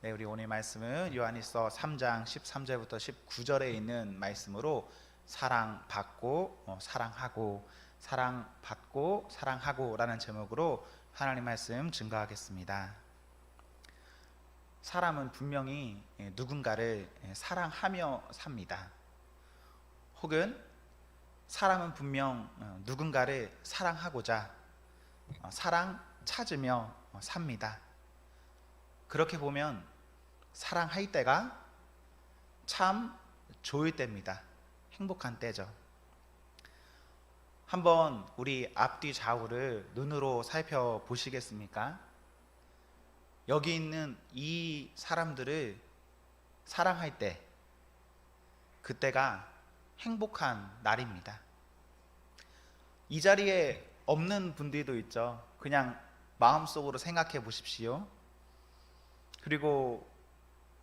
네, 우리 오늘 말씀은 요한일서 3장 13절부터 19절에 있는 말씀으로 사랑받고 사랑하고 사랑받고 사랑하고 라는 제목으로 하나님 말씀 증거하겠습니다. 사람은 분명히 누군가를 사랑하며 삽니다. 혹은 사람은 분명 누군가를 사랑하고자 사랑 찾으며 삽니다. 그렇게 보면 사랑할 때가 참 좋을 때입니다. 행복한 때죠. 한번 우리 앞뒤 좌우를 눈으로 살펴보시겠습니까? 여기 있는 이 사람들을 사랑할 때, 그때가 행복한 날입니다. 이 자리에 없는 분들도 있죠. 그냥 마음속으로 생각해 보십시오. 그리고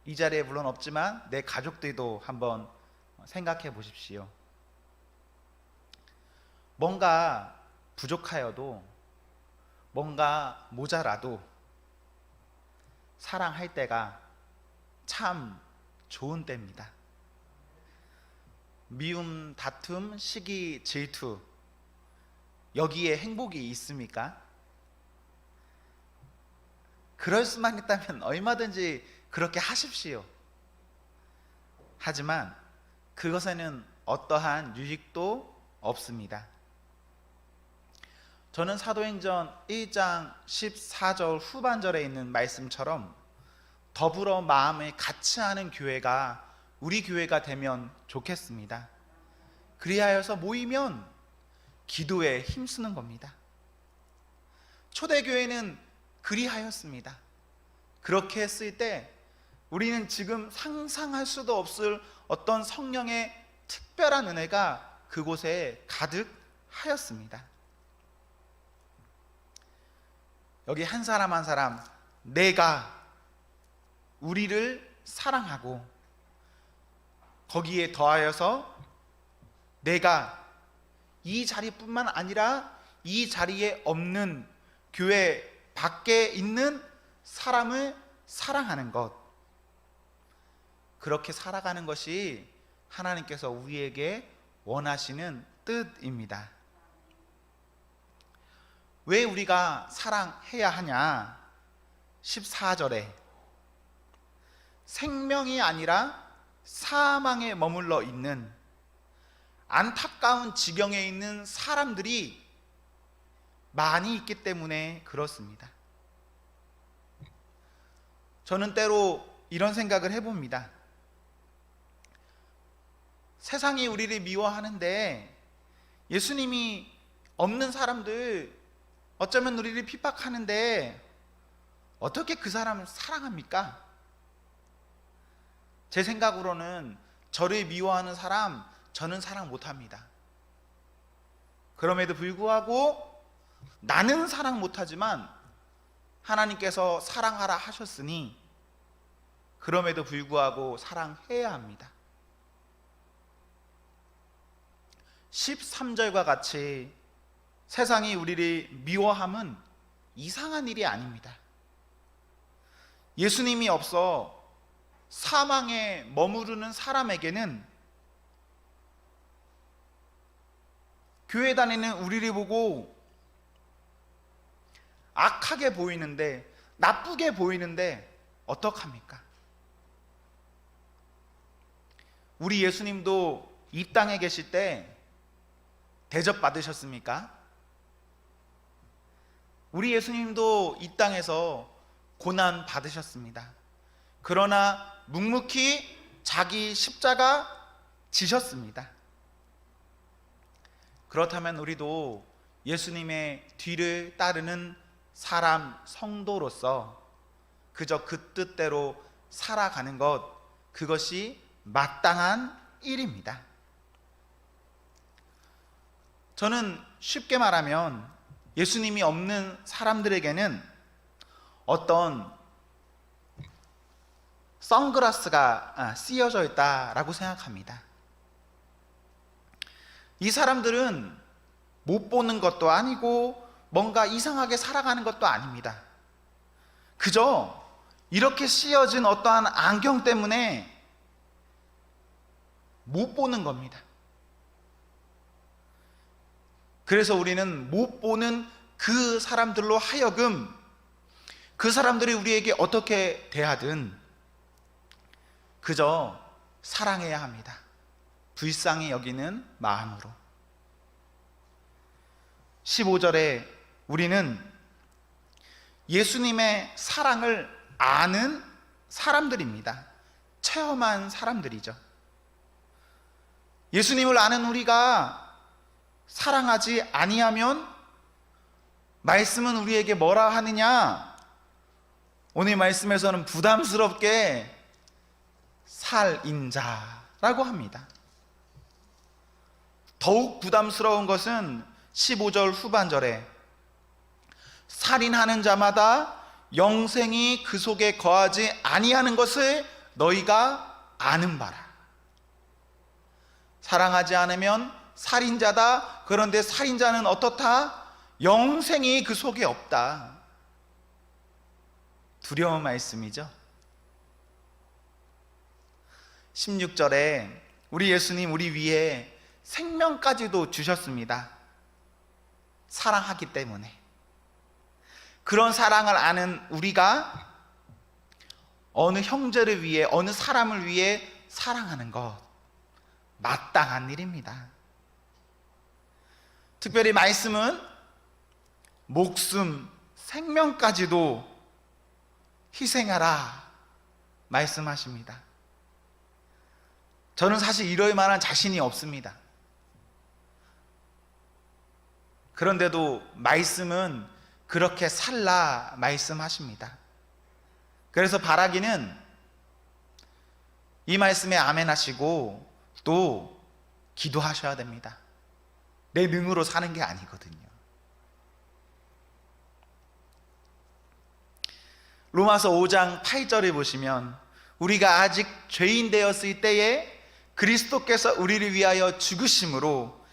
이 자리에 물론 없지만 내 가족들도 한번 생각해 보십시오. 뭔가 부족하여도, 뭔가 모자라도 사랑할 때가 참 좋은 때입니다. 미움, 다툼, 시기, 질투, 여기에 행복이 있습니까? 그럴 수만 있다면 얼마든지 그렇게 하십시오. 하지만 그것에는 어떠한 유익도 없습니다. 저는 사도행전 1장 14절 후반절에 있는 말씀처럼 더불어 마음을 같이 하는 교회가 우리 교회가 되면 좋겠습니다. 그리하여서 모이면 기도에 힘쓰는 겁니다. 초대교회는 그리하였습니다. 그렇게 했을 때 우리는 지금 상상할 수도 없을 어떤 성령의 특별한 은혜가 그곳에 가득하였습니다. 여기 한 사람 한 사람, 내가 우리를 사랑하고 거기에 더하여서 내가 이 자리뿐만 아니라 이 자리에 없는 교회 밖에 있는 사람을 사랑하는 것, 그렇게 살아가는 것이 하나님께서 우리에게 원하시는 뜻입니다. 왜 우리가 사랑해야 하냐? 14절에 생명이 아니라 사망에 머물러 있는 안타까운 지경에 있는 사람들이 많이 있기 때문에 그렇습니다. 저는 때로 이런 생각을 해봅니다. 세상이 우리를 미워하는데 예수님이 없는 사람들, 어쩌면 우리를 핍박하는데 어떻게 그 사람을 사랑합니까? 제 생각으로는 저를 미워하는 사람, 저는 사랑 못합니다. 그럼에도 불구하고 나는 사랑 못하지만 하나님께서 사랑하라 하셨으니 그럼에도 불구하고 사랑해야 합니다. 13절과 같이 세상이 우리를 미워함은 이상한 일이 아닙니다. 예수님이 없어 사망에 머무르는 사람에게는 교회 다니는 우리를 보고 악하게 보이는데, 나쁘게 보이는데 어떡합니까? 우리 예수님도 이 땅에 계실 때 대접받으셨습니까? 우리 예수님도 이 땅에서 고난 받으셨습니다. 그러나 묵묵히 자기 십자가 지셨습니다. 그렇다면 우리도 예수님의 뒤를 따르는 사람, 성도로서 그저 그 뜻대로 살아가는 것, 그것이 마땅한 일입니다. 저는 쉽게 말하면 예수님이 없는 사람들에게는 어떤 선글라스가 씌어져 있다라고 생각합니다. 이 사람들은 못 보는 것도 아니고 뭔가 이상하게 살아가는 것도 아닙니다. 그저 이렇게 씌어진 어떠한 안경 때문에 못 보는 겁니다. 그래서 우리는 못 보는 그 사람들로 하여금 그 사람들이 우리에게 어떻게 대하든 그저 사랑해야 합니다. 불쌍히 여기는 마음으로. 15절에 우리는 예수님의 사랑을 아는 사람들입니다. 체험한 사람들이죠. 예수님을 아는 우리가 사랑하지 아니하면 말씀은 우리에게 뭐라 하느냐? 오늘 말씀에서는 부담스럽게 살인자라고 합니다. 더욱 부담스러운 것은 15절 후반절에 살인하는 자마다 영생이 그 속에 거하지 아니하는 것을 너희가 아는 바라. 사랑하지 않으면 살인자다. 그런데 살인자는 어떻다? 영생이 그 속에 없다. 두려운 말씀이죠. 16절에 우리 예수님 우리 위에 생명까지도 주셨습니다. 사랑하기 때문에. 그런 사랑을 아는 우리가 어느 형제를 위해, 어느 사람을 위해 사랑하는 것 마땅한 일입니다. 특별히 말씀은 목숨, 생명까지도 희생하라 말씀하십니다. 저는 사실 이럴 만한 자신이 없습니다. 그런데도 말씀은 그렇게 살라 말씀하십니다. 그래서 바라기는 이 말씀에 아멘 하시고 또 기도하셔야 됩니다. 내 능으로 사는 게 아니거든요. 로마서 5장 8절에 보시면 우리가 아직 죄인 되었을 때에 그리스도께서 우리를 위하여 죽으심으로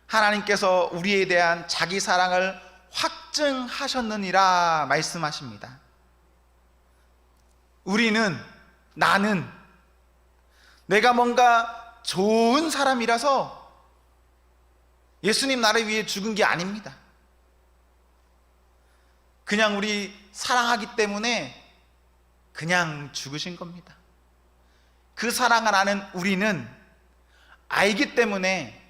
하나님께서 우리에 대한 자기 사랑을 확증하셨느니라 말씀하십니다. 우리는, 나는 내가 뭔가 좋은 사람이라서 예수님 나를 위해 죽은 게 아닙니다. 그냥 우리 사랑하기 때문에 그냥 죽으신 겁니다. 그 사랑을 아는 우리는 알기 때문에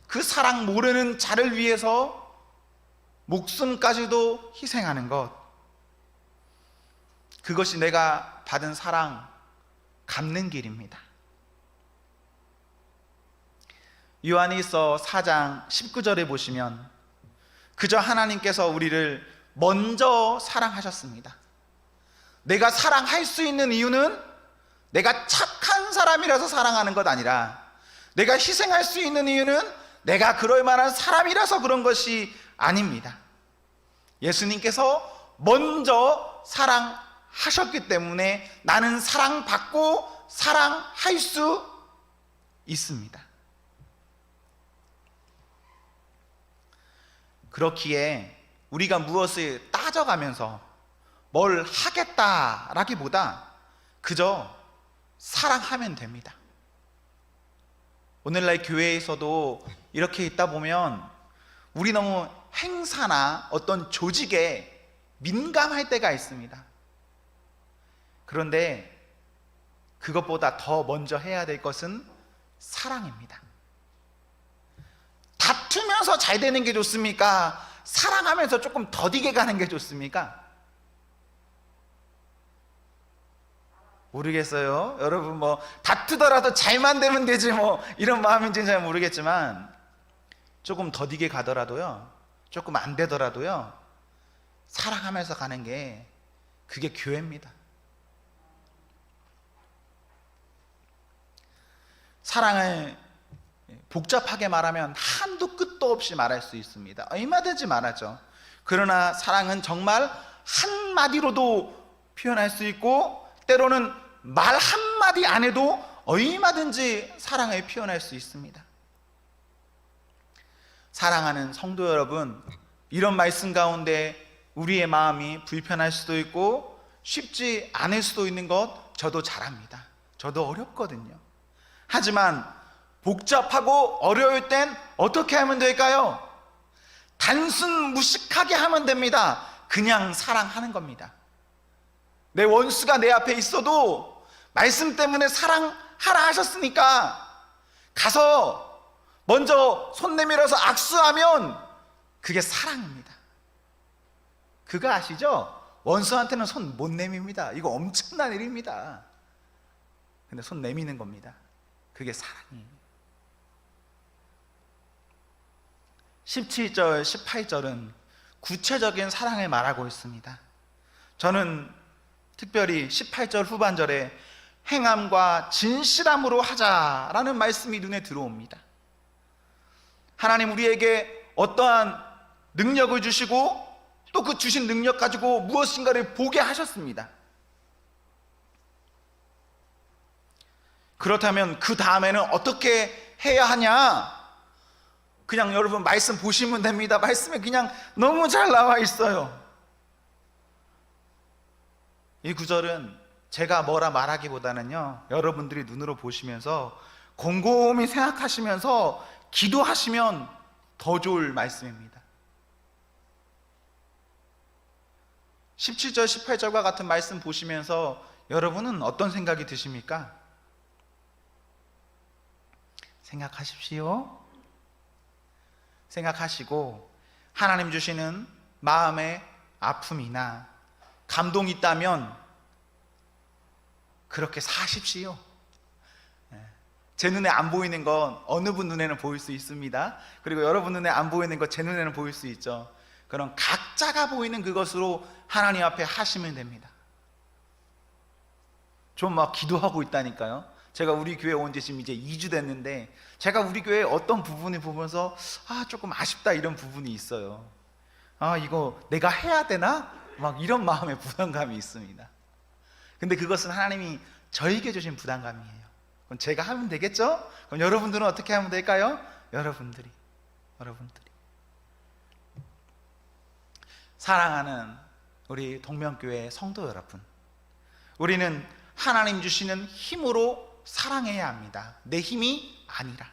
그 사랑 모르는 자를 위해서 목숨까지도 희생하는 것, 그것이 내가 받은 사랑 갚는 길입니다. 요한일서 4장 19절에 보시면 그저 하나님께서 우리를 먼저 사랑하셨습니다. 내가 사랑할 수 있는 이유는 내가 착한 사람이라서 사랑하는 것 아니라, 내가 희생할 수 있는 이유는 내가 그럴 만한 사람이라서 그런 것이 아닙니다. 예수님께서 먼저 사랑하셨기 때문에 나는 사랑받고 사랑할 수 있습니다. 그렇기에 우리가 무엇을 따져가면서 뭘 하겠다라기보다 그저 사랑하면 됩니다. 오늘날 교회에서도 이렇게 있다 보면 우리 너무 행사나 어떤 조직에 민감할 때가 있습니다. 그런데 그것보다 더 먼저 해야 될 것은 사랑입니다. 다투면서 잘 되는 게 좋습니까? 사랑하면서 조금 더디게 가는 게 좋습니까? 모르겠어요. 여러분 뭐 다투더라도 잘만 되면 되지 뭐 이런 마음인지는 잘 모르겠지만 조금 더디게 가더라도요, 조금 안 되더라도요, 사랑하면서 가는 게 그게 교회입니다. 사랑을 복잡하게 말하면 한도 끝도 없이 말할 수 있습니다. 얼마든지 말하죠. 그러나 사랑은 정말 한마디로도 표현할 수 있고 때로는 말 한마디 안 해도 얼마든지 사랑을 표현할 수 있습니다. 사랑하는 성도 여러분, 이런 말씀 가운데 우리의 마음이 불편할 수도 있고 쉽지 않을 수도 있는 것 저도 잘 압니다. 저도 어렵거든요. 하지만 복잡하고 어려울 땐 어떻게 하면 될까요? 단순 무식하게 하면 됩니다. 그냥 사랑하는 겁니다. 내 원수가 내 앞에 있어도 말씀 때문에 사랑하라 하셨으니까 가서 먼저 손 내밀어서 악수하면 그게 사랑입니다. 그거 아시죠? 원수한테는 손 못 내밉니다. 이거 엄청난 일입니다. 근데 손 내미는 겁니다. 그게 사랑이에요. 17절, 18절은 구체적인 사랑을 말하고 있습니다. 저는 특별히 18절 후반절에 행함과 진실함으로 하자라는 말씀이 눈에 들어옵니다. 하나님 우리에게 어떠한 능력을 주시고 또 그 주신 능력 가지고 무엇인가를 보게 하셨습니다. 그렇다면 그 다음에는 어떻게 해야 하냐? 그냥 여러분 말씀 보시면 됩니다. 말씀에 그냥 너무 잘 나와 있어요. 이 구절은 제가 뭐라 말하기보다는요, 여러분들이 눈으로 보시면서 곰곰이 생각하시면서 기도하시면 더 좋을 말씀입니다. 17절, 18절과 같은 말씀 보시면서 여러분은 어떤 생각이 드십니까? 생각하십시오. 생각하시고 하나님 주시는 마음의 아픔이나 감동이 있다면 그렇게 사십시오. 제 눈에 안 보이는 건 어느 분 눈에는 보일 수 있습니다. 그리고 여러분 눈에 안 보이는 것 제 눈에는 보일 수 있죠. 그럼 각자가 보이는 그것으로 하나님 앞에 하시면 됩니다. 좀 막 기도하고 있다니까요. 제가 우리 교회 온 지 지금 이제 2주 됐는데 제가 우리 교회 어떤 부분을 보면서 조금 아쉽다 이런 부분이 있어요. 이거 내가 해야 되나? 막 이런 마음의 부담감이 있습니다. 근데 그것은 하나님이 저에게 주신 부담감이에요. 그럼 제가 하면 되겠죠? 그럼 여러분들은 어떻게 하면 될까요? 여러분들이 사랑하는 우리 동명교회 성도 여러분, 우리는 하나님 주시는 힘으로 사랑해야 합니다. 내 힘이 아니라.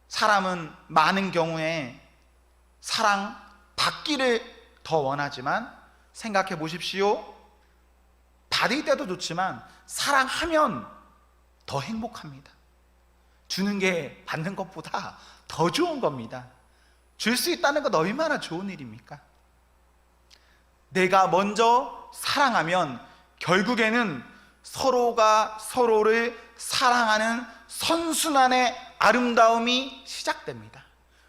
사람은 많은 경우에 사랑 받기를 더 원하지만 생각해 보십시오. 받을 때도 좋지만 사랑하면 더 행복합니다. 주는 게 받는 것보다 더 좋은 겁니다. 줄 수 있다는 건 얼마나 좋은 일입니까? 내가 먼저 사랑하면 결국에는 서로가 서로를 사랑하는 선순환의 아름다움이 시작됩니다.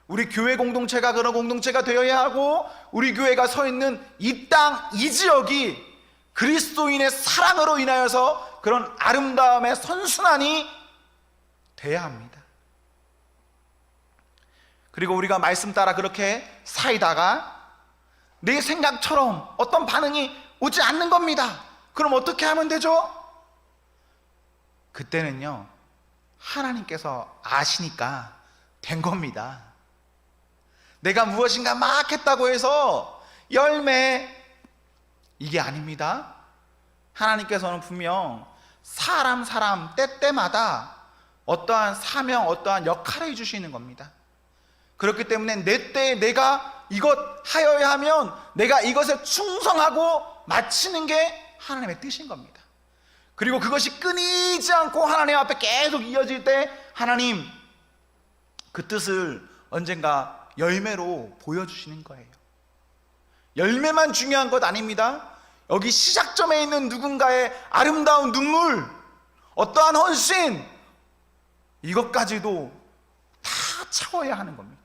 우리 교회 공동체가 그런 공동체가 되어야 하고, 우리 교회가 서 있는 이 땅, 이 지역이 그리스도인의 사랑으로 인하여서 그런 아름다움의 선순환이 돼야 합니다. 그리고 우리가 말씀 따라 그렇게 살다가 내 생각처럼 어떤 반응이 오지 않는 겁니다. 그럼 어떻게 하면 되죠? 그때는요, 하나님께서 아시니까 된 겁니다. 내가 무엇인가 막 했다고 해서 열매, 이게 아닙니다. 하나님께서는 분명 사람 때때마다 어떠한 사명, 어떠한 역할을 주시는 겁니다. 그렇기 때문에 내 때에 내가 이것 하여야 하면 내가 이것에 충성하고 마치는 게 하나님의 뜻인 겁니다. 그리고 그것이 끊이지 않고 하나님 앞에 계속 이어질 때 하나님 그 뜻을 언젠가 열매로 보여주시는 거예요. 열매만 중요한 것 아닙니다. 여기 시작점에 있는 누군가의 아름다운 눈물, 어떠한 헌신, 이것까지도 다 채워야 하는 겁니다.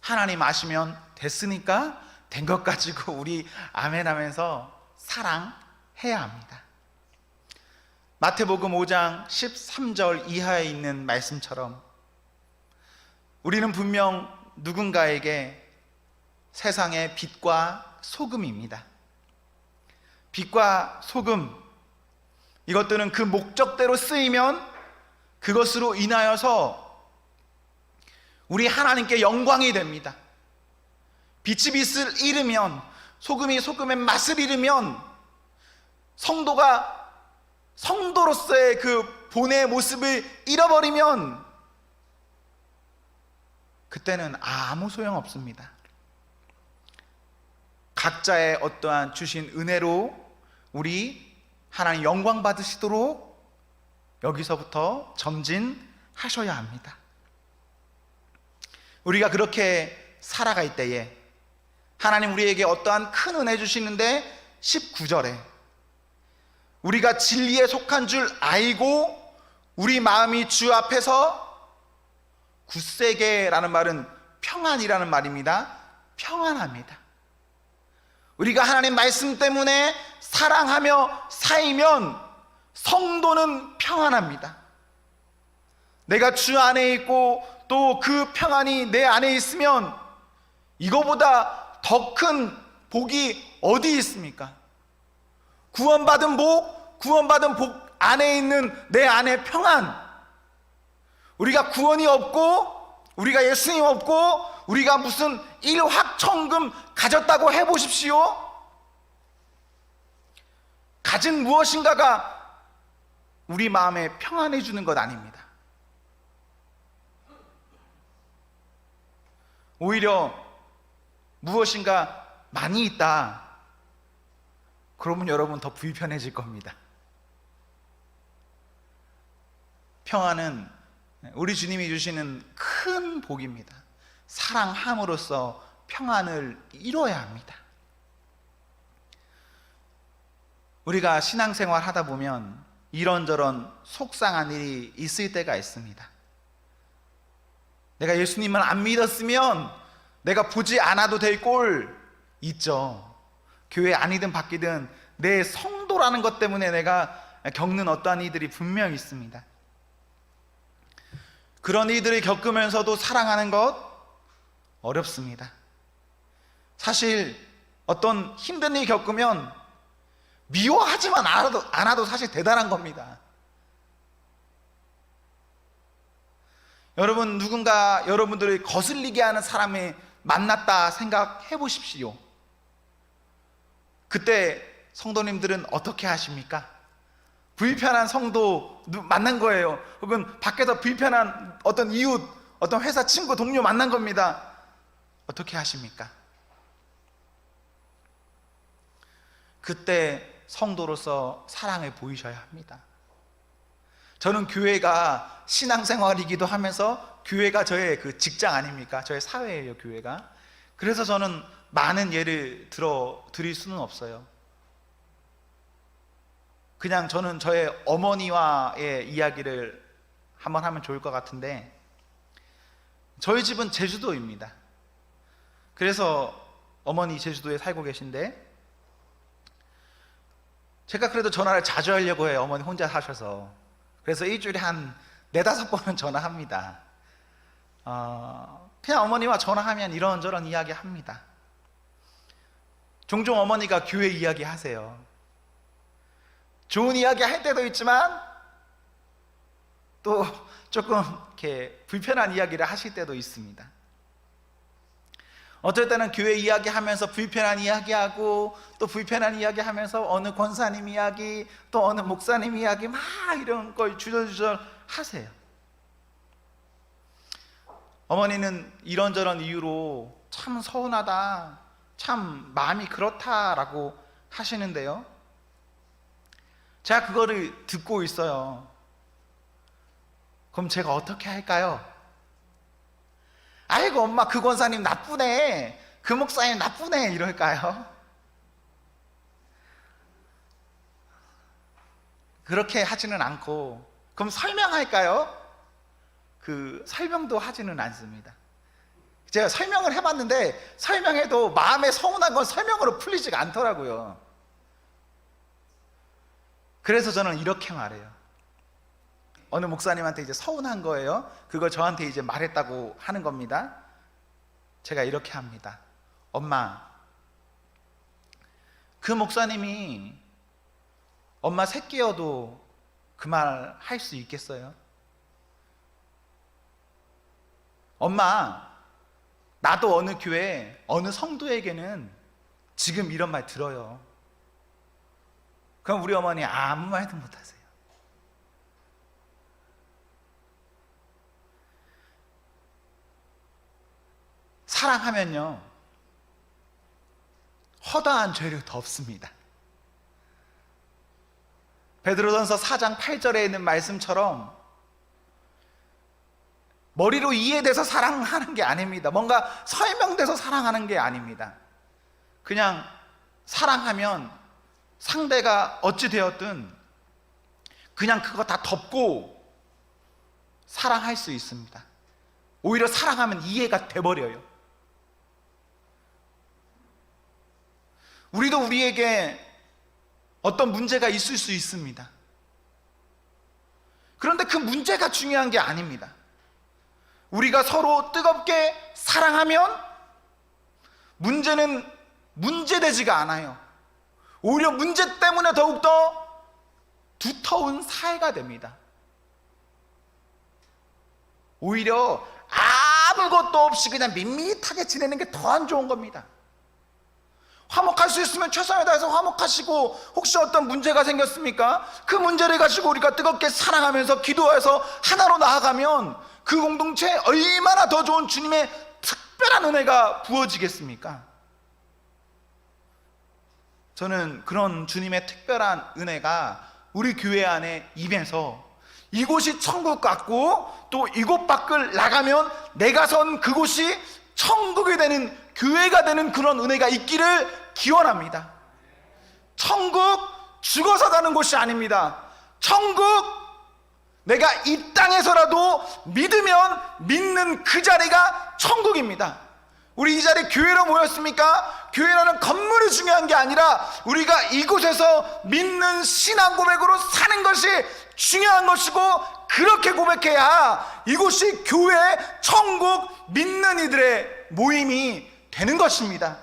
하나님 아시면 됐으니까 된 것 가지고 우리 아멘 하면서 사랑해야 합니다. 마태복음 5장 13절 이하에 있는 말씀처럼 우리는 분명 누군가에게 세상의 빛과 소금입니다. 빛과 소금, 이것들은 그 목적대로 쓰이면 그것으로 인하여서 우리 하나님께 영광이 됩니다. 빛이 빛을 잃으면, 소금이 소금의 맛을 잃으면, 성도가 성도로서의 그 본의 모습을 잃어버리면 그때는 아무 소용 없습니다. 각자의 어떠한 주신 은혜로 우리 하나님 영광 받으시도록 여기서부터 점진하셔야 합니다. 우리가 그렇게 살아갈 때에 하나님 우리에게 어떠한 큰 은혜 주시는데 19절에 우리가 진리에 속한 줄 알고 우리 마음이 주 앞에서 굳세게라는 말은 평안이라는 말입니다. 평안합니다. 우리가 하나님 말씀 때문에 사랑하며 살면 성도는 평안합니다. 내가 주 안에 있고 또 그 평안이 내 안에 있으면 이거보다 더 큰 복이 어디 있습니까? 구원받은 복 안에 있는 내 안에 평안. 우리가 구원이 없고 우리가 예수님 없고 우리가 무슨 일확천금 가졌다고 해보십시오. 가진 무엇인가가 우리 마음에 평안해 주는 것 아닙니다. 오히려 무엇인가 많이 있다, 그러면 여러분 더 불편해질 겁니다. 평안은 우리 주님이 주시는 큰 복입니다. 사랑함으로써 평안을 이뤄야 합니다. 우리가 신앙생활 하다 보면 이런저런 속상한 일이 있을 때가 있습니다. 내가 예수님을 안 믿었으면 내가 보지 않아도 될 꼴 있죠. 교회 아니든 밖이든 내 성도라는 것 때문에 내가 겪는 어떠한 이들이 분명히 있습니다. 그런 이들을 겪으면서도 사랑하는 것 어렵습니다. 사실 어떤 힘든 일 겪으면 미워하지만 않아도 사실 대단한 겁니다. 여러분, 누군가 여러분들을 거슬리게 하는 사람이 만났다 생각해 보십시오. 그때 성도님들은 어떻게 하십니까? 불편한 성도 만난 거예요. 혹은 밖에서 불편한 어떤 이웃, 어떤 회사 친구, 동료 만난 겁니다. 어떻게 하십니까? 그때 성도로서 사랑을 보이셔야 합니다. 저는 교회가 신앙생활이기도 하면서 교회가 저의 그 직장 아닙니까? 저의 사회예요, 교회가. 그래서 저는 많은 예를 들어 드릴 수는 없어요. 그냥 저는 저의 어머니와의 이야기를 한번 하면 좋을 것 같은데, 저희 집은 제주도입니다. 그래서 어머니 제주도에 살고 계신데 제가 그래도 전화를 자주 하려고 해요. 어머니 혼자 사셔서. 그래서 일주일에 한 4-5번은 전화합니다. 그냥 어머니와 전화하면 이런저런 이야기 합니다. 종종 어머니가 교회 이야기 하세요. 좋은 이야기 할 때도 있지만 또 조금 이렇게 불편한 이야기를 하실 때도 있습니다. 어떨 때는 교회 이야기 하면서 불편한 이야기하고, 또 불편한 이야기 하면서 어느 권사님 이야기, 또 어느 목사님 이야기 막 이런 걸 주저주저 하세요. 어머니는 이런저런 이유로 참 서운하다, 참 마음이 그렇다라고 하시는데요, 제가 그거를 듣고 있어요. 그럼 제가 어떻게 할까요? 아이고 엄마, 그 권사님 나쁘네, 그 목사님 나쁘네, 이럴까요? 그렇게 하지는 않고, 그럼 설명할까요? 그 설명도 하지는 않습니다. 제가 설명을 해봤는데 설명해도 마음에 서운한 건 설명으로 풀리지가 않더라고요. 그래서 저는 이렇게 말해요. 어느 목사님한테 이제 서운한 거예요. 그걸 저한테 이제 말했다고 하는 겁니다. 제가 이렇게 합니다. 엄마, 그 목사님이 엄마 새끼여도 그 말 할 수 있겠어요? 엄마, 나도 어느 교회, 어느 성도에게는 지금 이런 말 들어요. 그럼 우리 어머니 아무 말도 못하세요. 사랑하면요, 허다한 죄를 덮습니다. 베드로전서 4장 8절에 있는 말씀처럼 머리로 이해돼서 사랑하는 게 아닙니다. 뭔가 설명돼서 사랑하는 게 아닙니다. 그냥 사랑하면 상대가 어찌 되었든 그냥 그거 다 덮고 사랑할 수 있습니다. 오히려 사랑하면 이해가 돼버려요. 우리도 우리에게 어떤 문제가 있을 수 있습니다. 그런데 그 문제가 중요한 게 아닙니다. 우리가 서로 뜨겁게 사랑하면 문제는 문제되지가 않아요. 오히려 문제 때문에 더욱더 두터운 사이가 됩니다. 오히려 아무것도 없이 그냥 밋밋하게 지내는 게 더 안 좋은 겁니다. 화목할 수 있으면 최선을 다해서 화목하시고, 혹시 어떤 문제가 생겼습니까? 그 문제를 가지고 우리가 뜨겁게 사랑하면서 기도해서 하나로 나아가면 그 공동체에 얼마나 더 좋은 주님의 특별한 은혜가 부어지겠습니까? 저는 그런 주님의 특별한 은혜가 우리 교회 안에 임해서 이곳이 천국 같고, 또 이곳 밖을 나가면 내가 선 그곳이 천국이 되는, 교회가 되는 그런 은혜가 있기를 기원합니다. 천국 죽어서 가는 곳이 아닙니다. 천국 내가 이 땅에서라도 믿으면 믿는 그 자리가 천국입니다. 우리 이 자리에 교회로 모였습니까? 교회라는 건물이 중요한 게 아니라 우리가 이곳에서 믿는 신앙 고백으로 사는 것이 중요한 것이고, 그렇게 고백해야 이곳이 교회, 천국, 믿는 이들의 모임이 되는 것입니다.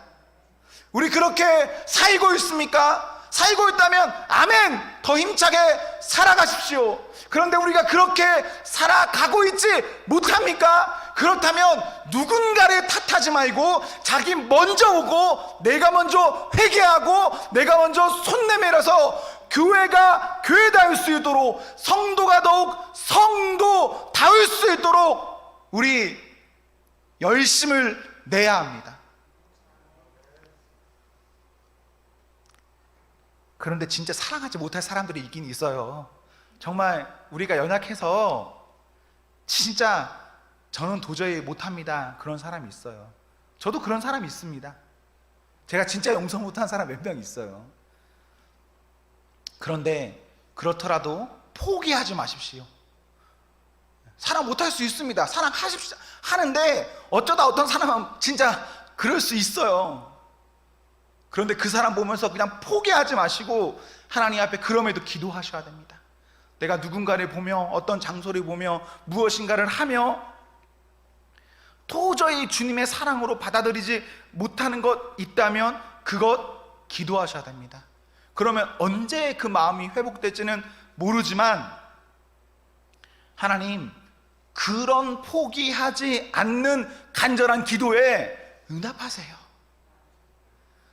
우리 그렇게 살고 있습니까? 살고 있다면 아멘, 더 힘차게 살아가십시오. 그런데 우리가 그렇게 살아가고 있지 못합니까? 그렇다면 누군가를 탓하지 말고 자기 먼저 오고, 내가 먼저 회개하고, 내가 먼저 손 내밀어서 교회가 교회다울 수 있도록, 성도가 더욱 성도다울 수 있도록 우리 열심을 내야 합니다. 그런데 진짜 사랑하지 못할 사람들이 있긴 있어요. 정말 우리가 연약해서 진짜 저는 도저히 못합니다, 그런 사람이 있어요. 저도 그런 사람이 있습니다. 제가 진짜 용서 못한 사람 몇 명 있어요. 그런데 그렇더라도 포기하지 마십시오. 사랑 못할 수 있습니다. 사랑하십시오. 하는데 어쩌다 어떤 사람은 진짜 그럴 수 있어요. 그런데 그 사람 보면서 그냥 포기하지 마시고 하나님 앞에 그럼에도 기도하셔야 됩니다. 내가 누군가를 보며, 어떤 장소를 보며, 무엇인가를 하며 도저히 주님의 사랑으로 받아들이지 못하는 것 있다면 그것 기도하셔야 됩니다. 그러면 언제 그 마음이 회복될지는 모르지만 하나님, 그런 포기하지 않는 간절한 기도에 응답하세요.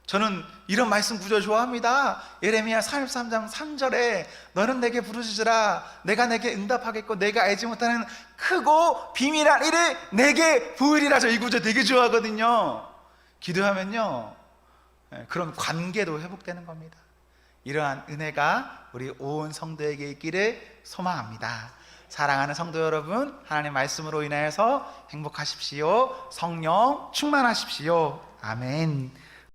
저는 이런 말씀 구절 좋아합니다. 예레미야 33장 3절에 너는 내게 부르짖으라 내가 내게 응답하겠고 내가 알지 못하는 크고 비밀한 일을 내게 보이리라. 저 이 구절 되게 좋아하거든요. 기도하면요, 그런 관계도 회복되는 겁니다. 이러한 은혜가 우리 온 성도에게 있기를 소망합니다. 사랑하는 성도 여러분, 하나님의 말씀으로 인하여서 행복하십시오. 성령 충만하십시오. 아멘.